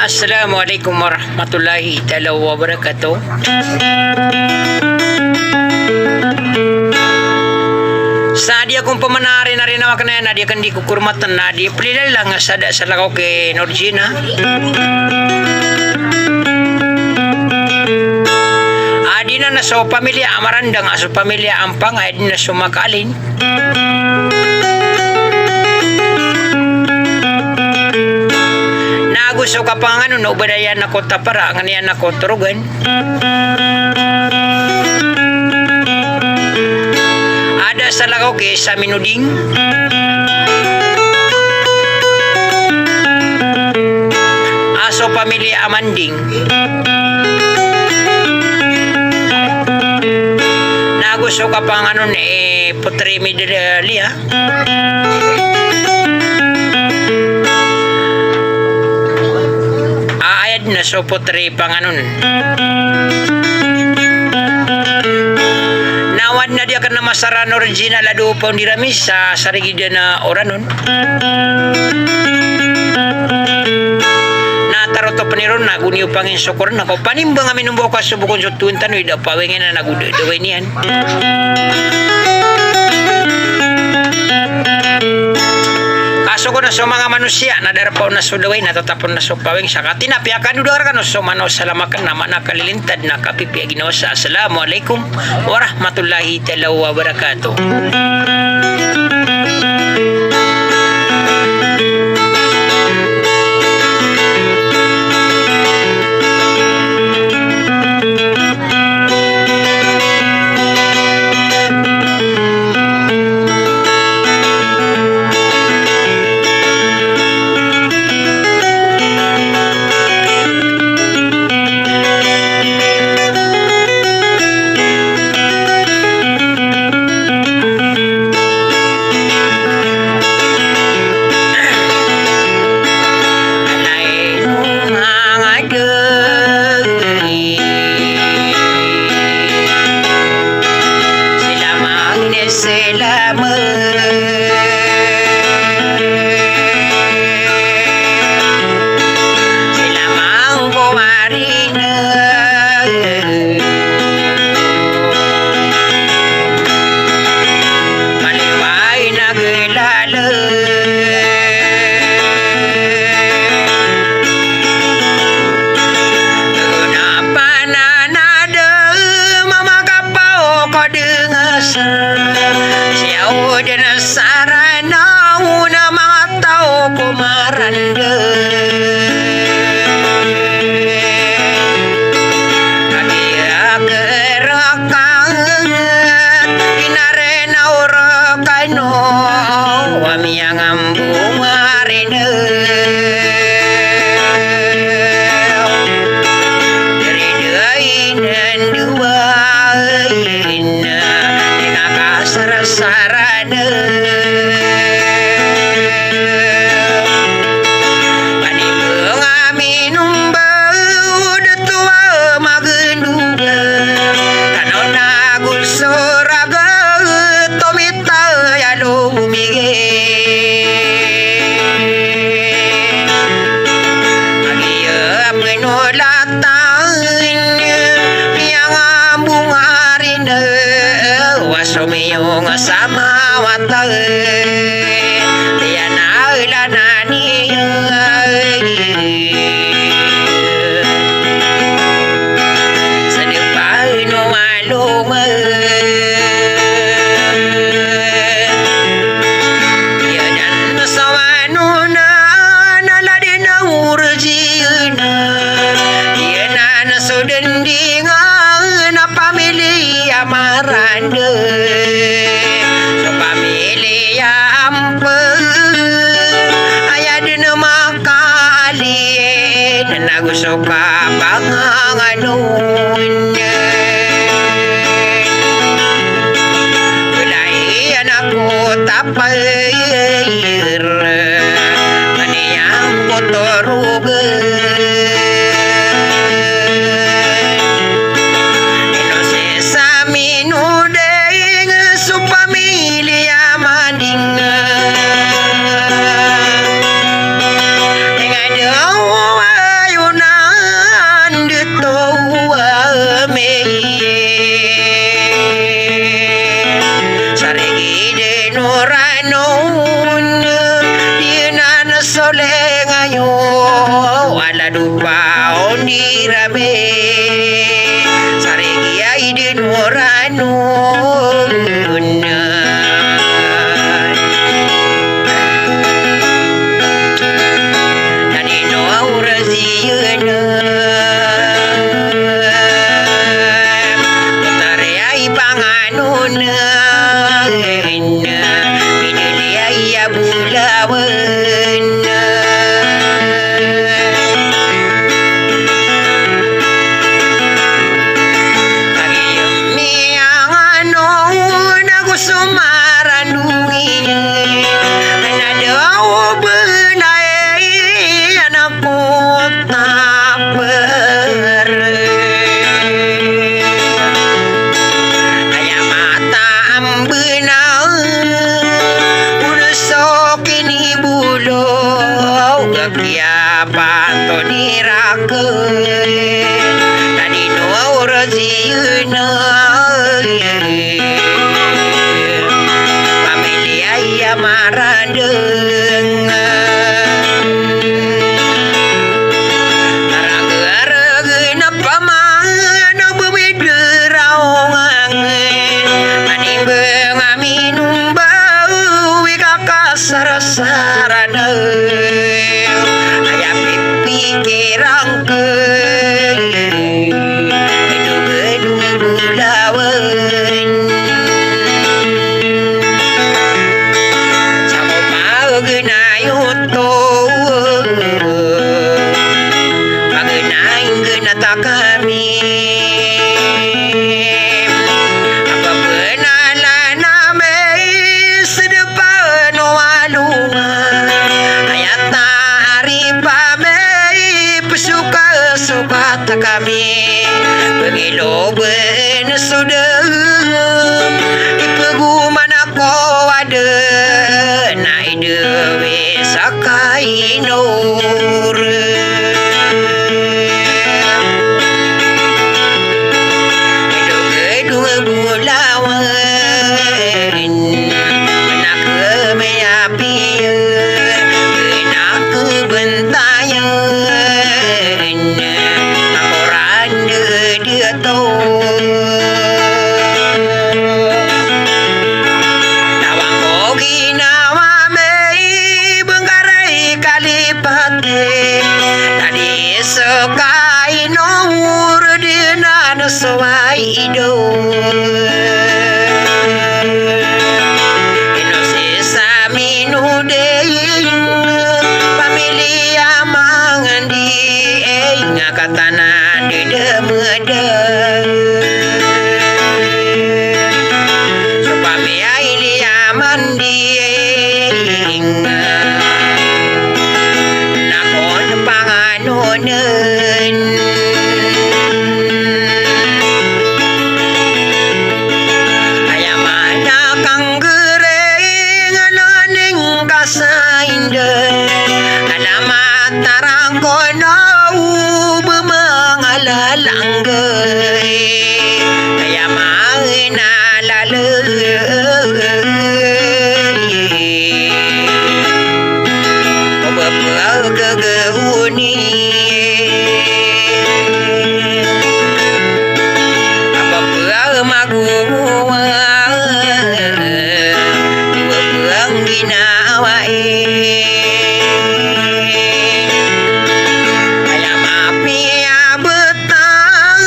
Assalamualaikum warahmatullahi taala wabarakatuh. Sa dia kung pamanari na rin naman na dia kan di kukurmatan na dia pelilal lang sada sa lakaw kay Norgina. Adi na so pamilya amarandang aso pamilya ampang adi na sumakalin. Gusto ka pa nga no ubadayan ako tapara nga niyan ako turugan. Ada sa lakaw kay sa minuding. Aso pamilya amanding. Nagusto ka pa nga nun putri midaliya. Na so putri panganon. Nawad na dia kana masaran original adu pa diramis sa sarigida na oranon. Nataroto paniron na guniw pangin sukor na ko panimbang amin umbo ka subukon sa tuwintan ida pawengen na nagudewe niyan. Kaso ko na so mga manusia na darapaw na sudaway natatapon na so paweng saka tinapiakan udara ka no so mano salamakan nama nakalilintad na kapipia ginawa sa Assalamualaikum warahmatullahi taala wabarakatuh. Siyaw din ang saranaw na mga tao kumaranda. Kaya kerakangat inarenaw rakano wamiyang ambungarin. Diridain dan duwain sarana kanibang amin umbau datua magenduga kano nagusuraga tomita yalo umige agiya penolatan yang ambungarin wasumiyong sama watay tiyan ailanani sedepay no malung yan sawano na naladin na urjina yan na sudendingan na pamilya maranda so pamilya ampe ayad na makali na nagusto ka panganganon. Walayan ako tapayir, kaniyang kotorugan. Wala dupa ni rame sarigi ay dinuranon kanino aurasiyan putari ay panganon pinili ay abulawan. Kaya pato nirakan kanino aurasiyan pamilya ay amarandeng narag-arag na paman ang bumidirawngan manimbang aminong bawi kakasarasaran kirang gedung-gedung bulawan sama magenayon to magenayin genata kami apa benalan name sedepan walungan ayat hari pame suka kami pengiloban sudah ipeguman ako ada naik dewe sakai nur gedung-gedung bulawan menak meyapian menak bentayan akoran dia tahu nawang kogi nawa mei bengkarai kalipate tadi sekai nur dinan sewai do inosisa minudein pamilya mangandi ngakatana dedemede supami ailia manding nakon panganonen ayamana kang gereng naning kasainden alamat tarang kono bemangalalanggai kaya maena lalei obapau kegeuni apa maguwa dua puang ginawae ayam api betang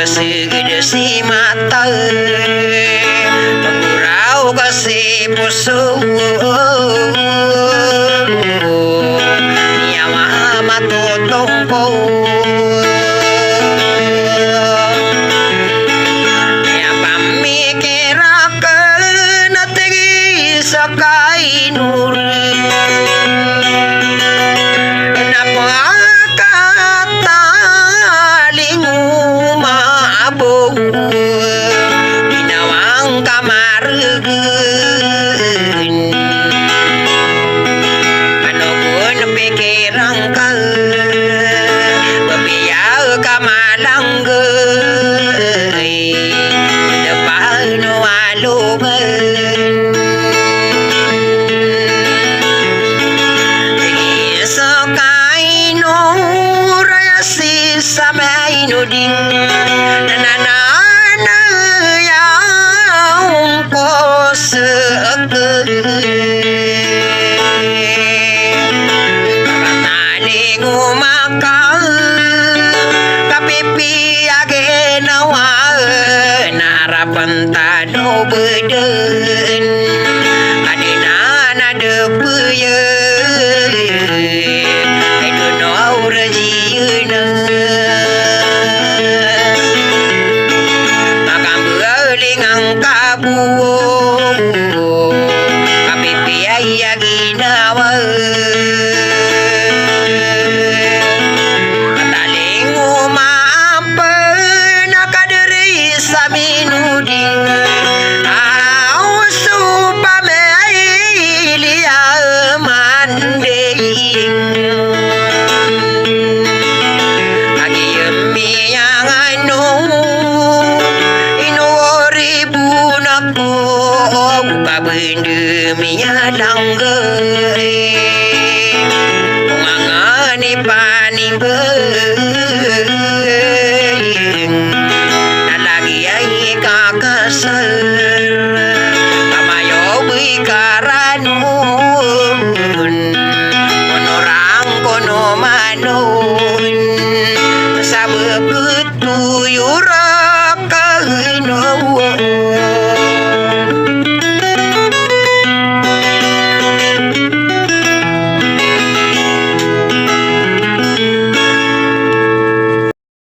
Pasigid si mata, paguraw kasi puso, niya matutong ko. Kaya pamikira ka na tigi sa kainuri, napakataling umabog, ginawang kamargan. Ano kung napikirang ka, babiyaw ka malanggay, na paano aluman. Sa kainura si sa may nuding nananayaw ko sa kakataling umakal kapipiyagin nawa narapan tano beden adina nadepuyen I don't know how to na makambuling ang kabuo kapipiyay ginawa kataling umampa nakadiri sa minuding auso pa may manding agiyami ang ano inuoribun ako kabindumi langgay kung ang anipanibayin na lagi ay kakasal